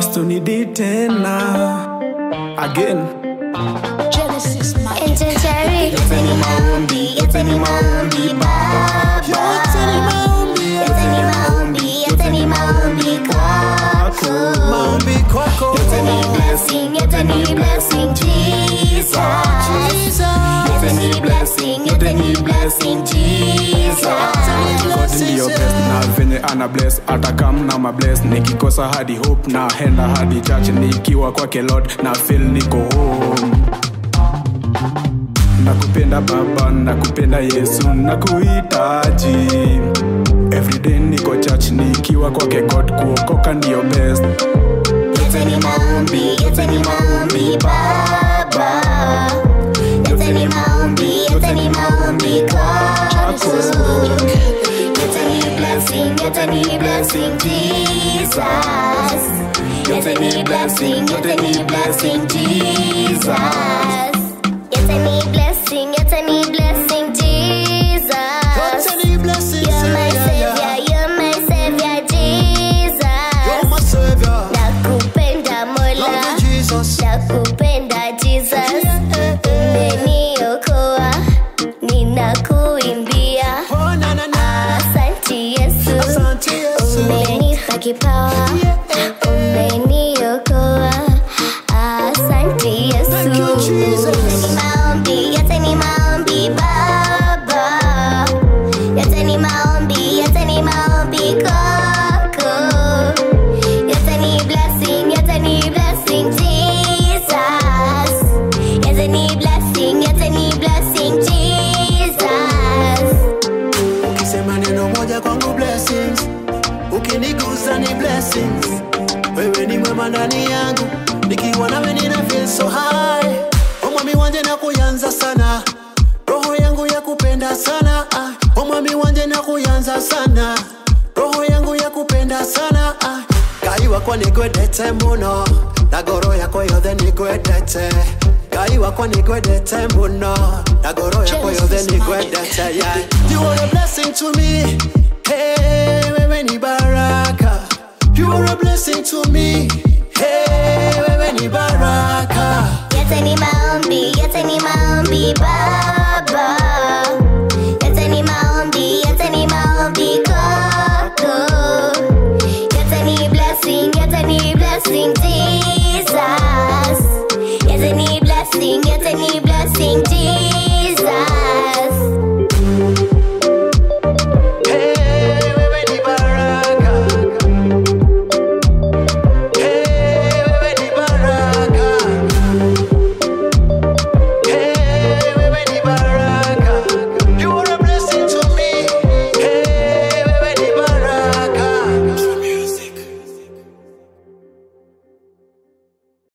Stony D tena again. Genesis Yeteni maombi, yeteni maombi baba. Yeteni maombi kwako. Yeteni blessing Jesus. Yeteni blessing Jesus. God ndiyo best na venye ana bless atakam na mabless. Nikikosa hadi hope na henda hadi church. Nikiwa kwake Lord na feel niko home. Nakupenda baba, nakupenda Yesu, nakuhitaji. Everyday niko church, nikiwa kwake God, kuokoka ndiyo best. Yeteni maombi baba. Yeteni maombi kwako. Yeteni blessing Jesus. Yeteni blessing Jesus. Yeteni blessing Jesus. You're my savior Jesus. You're my savior. Nakupenda Mola, nakupenda Jesus. Umeniokoa, ninakuimbia. Asante Yesu, umenipa kipawa, umeniokoa. Asante Yesu. Yeteni maombi baba. Yeteni maombi kwako. Yeteni blessing Jesus. Yeteni blessing Jesus. Ukisema neno moja kwangu blessings, ukinigusa ni blessings. Wewe ni mwema ndani yangu, nikiwa nawe nina feel so high. Omwami wanje na kuyanza sana, roho yangu ya kupenda sana. Omwami wanje na kuyanza sana, roho yangu ya kupenda sana. Kai wako nigwedete muno, na goro yako yothe nigwedete. Kai wako nigwedete muno, na goro yako yothe nigwedete. Yeah. You are a blessing to me,